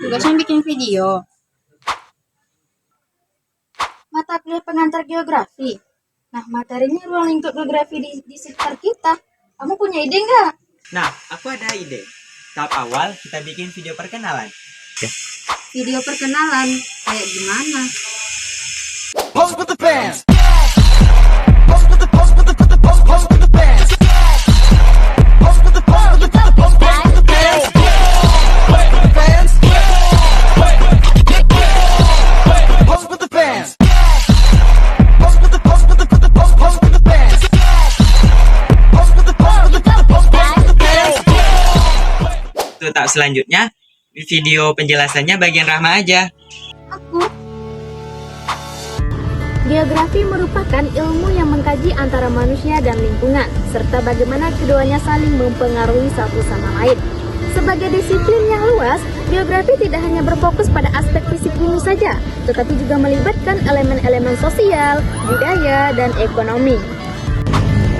tugasnya bikin video. Mata kuliah pengantar geografi. Nah, materinya ruang lingkup geografi di sekitar kita. Kamu punya ide nggak? Nah, aku ada ide. Tahap awal kita bikin video perkenalan. Video perkenalan kayak gimana? Pose with the fans. Untuk tahap selanjutnya, di video penjelasannya bagian Rahma aja. Aku Geografi merupakan ilmu yang mengkaji antara manusia dan lingkungan, serta bagaimana keduanya saling mempengaruhi satu sama lain. Sebagai disiplin yang luas, geografi tidak hanya berfokus pada aspek fisik bumi saja, tetapi juga melibatkan elemen-elemen sosial, budaya, dan ekonomi.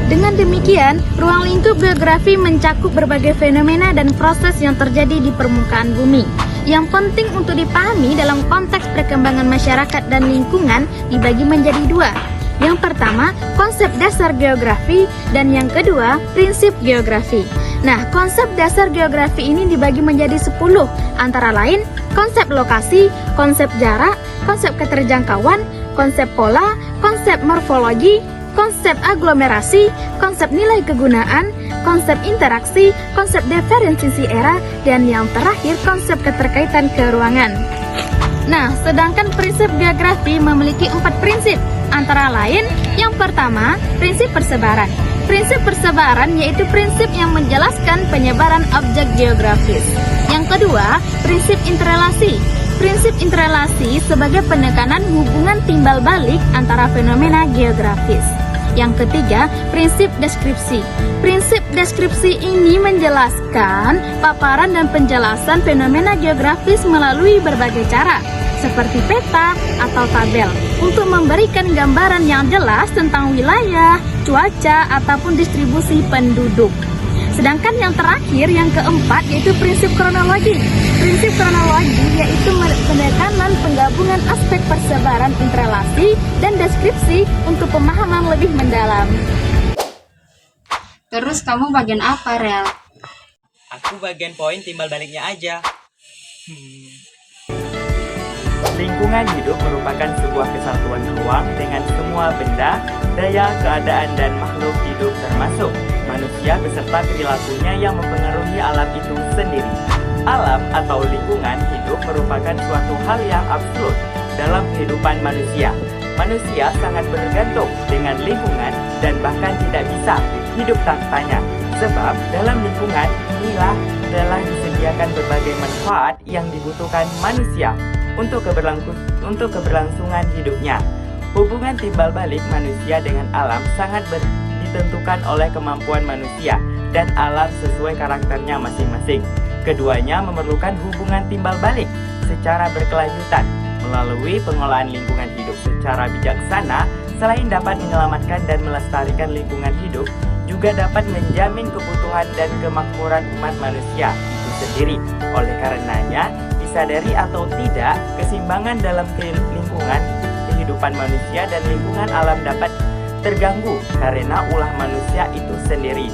Dengan demikian, ruang lingkup geografi mencakup berbagai fenomena dan proses yang terjadi di permukaan bumi. Yang penting untuk dipahami dalam konteks perkembangan masyarakat dan lingkungan dibagi menjadi dua. Yang pertama, konsep dasar geografi, dan yang kedua, prinsip geografi. Nah, konsep dasar geografi ini dibagi menjadi 10, antara lain konsep lokasi, konsep jarak, konsep keterjangkauan, konsep pola, konsep morfologi, konsep aglomerasi, konsep nilai kegunaan, konsep interaksi, konsep diferensiasi era, dan yang terakhir konsep keterkaitan keruangan. Nah, sedangkan prinsip geografi memiliki 4 prinsip, antara lain yang pertama, prinsip persebaran. Prinsip persebaran yaitu prinsip yang menjelaskan penyebaran objek geografis. Yang kedua, prinsip interrelasi. Prinsip interrelasi sebagai penekanan hubungan timbal balik antara fenomena geografis. Yang ketiga, prinsip deskripsi. Prinsip deskripsi ini menjelaskan paparan dan penjelasan fenomena geografis melalui berbagai cara, seperti peta atau tabel, untuk memberikan gambaran yang jelas tentang wilayah, cuaca, ataupun distribusi penduduk. Sedangkan yang terakhir, yang keempat, yaitu prinsip kronologi. Prinsip kronologi yaitu penekanan penggabungan aspek persebaran interrelasi dan deskripsi untuk pemahaman lebih mendalam. terus kamu bagian apa, Rel? Aku bagian poin timbal baliknya aja. Lingkungan hidup merupakan sebuah kesatuan ruang dengan semua benda, daya, keadaan, dan makhluk hidup termasuk manusia beserta perilakunya yang mempengaruhi alam itu sendiri. Alam atau lingkungan hidup merupakan suatu hal yang absolut dalam kehidupan manusia. Manusia sangat bergantung dengan lingkungan dan bahkan tidak bisa hidup tanpanya. Sebab dalam lingkungan inilah telah disediakan berbagai manfaat yang dibutuhkan manusia untuk keberlangsungan hidupnya. Hubungan timbal balik manusia dengan alam sangat ditentukan oleh kemampuan manusia dan alam sesuai karakternya masing-masing. Keduanya memerlukan hubungan timbal balik secara berkelanjutan. Melalui pengolahan lingkungan hidup secara bijaksana, selain dapat menyelamatkan dan melestarikan lingkungan hidup, juga dapat menjamin kebutuhan dan kemakmuran umat manusia itu sendiri. Oleh karenanya, disadari atau tidak, keseimbangan dalam lingkungan kehidupan manusia dan lingkungan alam dapat terganggu karena ulah manusia itu sendiri.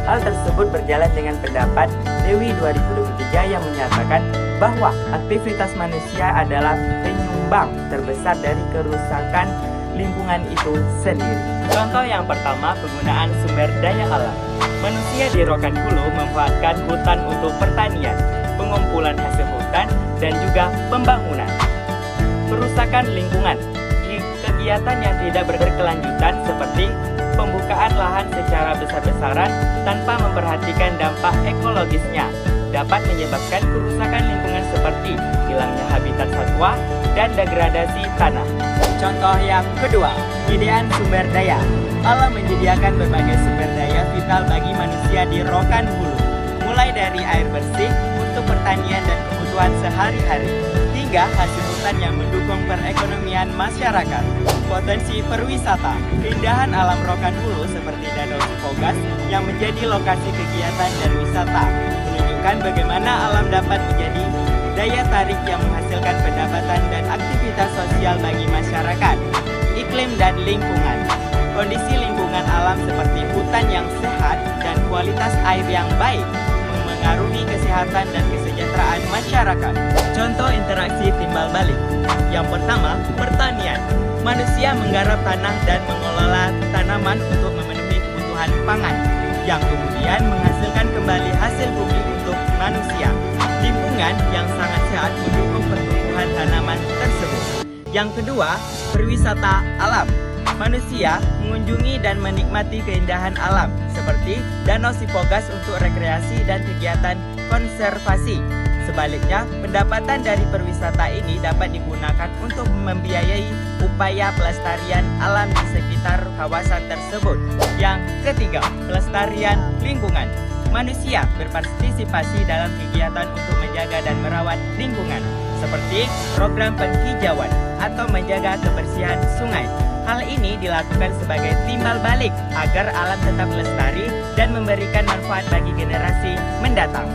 Hal tersebut berjalan dengan pendapat Dewi 2023 yang menyatakan bahwa aktivitas manusia adalah penyumbang terbesar dari kerusakan lingkungan itu sendiri. Contoh yang pertama, penggunaan sumber daya alam. Manusia di Rokan Hulu memanfaatkan hutan untuk pertanian, pengumpulan hasil hutan, dan juga pembangunan. Perusakan lingkungan. Kegiatan yang tidak berkelanjutan seperti pembukaan lahan secara besar-besaran tanpa memperhatikan dampak ekologisnya dapat menyebabkan kerusakan lingkungan seperti hilangnya habitat satwa dan degradasi tanah. Contoh yang kedua, penyediaan sumber daya. Alam menyediakan berbagai sumber daya vital bagi manusia di Rokan Hulu, mulai dari air bersih untuk pertanian dan kebutuhan sehari-hari, hingga hasil hutan yang mendukung perekonomian masyarakat. Potensi perwisata, keindahan alam Rokan Hulu seperti Danau Cipogas yang menjadi lokasi kegiatan dan wisata, menunjukkan bagaimana alam dapat menjadi daya tarik balik yang menghasilkan pendapatan dan aktivitas sosial bagi masyarakat. Iklim dan lingkungan. Kondisi lingkungan alam seperti hutan yang sehat dan kualitas air yang baik memengaruhi kesehatan dan kesejahteraan masyarakat. Contoh interaksi timbal balik. Yang pertama, pertanian. Manusia menggarap tanah dan mengelola tanaman untuk memenuhi kebutuhan pangan, yang kemudian menghasilkan kembali hasil bumi untuk manusia. Lingkungan yang sangat sehat mendukung pertumbuhan tanaman tersebut. Yang kedua, perwisata alam. Manusia mengunjungi dan menikmati keindahan alam seperti Danau Sipogas untuk rekreasi dan kegiatan konservasi. Sebaliknya, pendapatan dari perwisata ini dapat digunakan untuk membiayai upaya pelestarian alam di sekitar kawasan tersebut. Yang ketiga, pelestarian lingkungan. Manusia berpartisipasi dalam kegiatan untuk menjaga dan merawat lingkungan, seperti program penghijauan atau menjaga kebersihan sungai. Hal ini dilakukan sebagai timbal balik agar alam tetap lestari dan memberikan manfaat bagi generasi mendatang.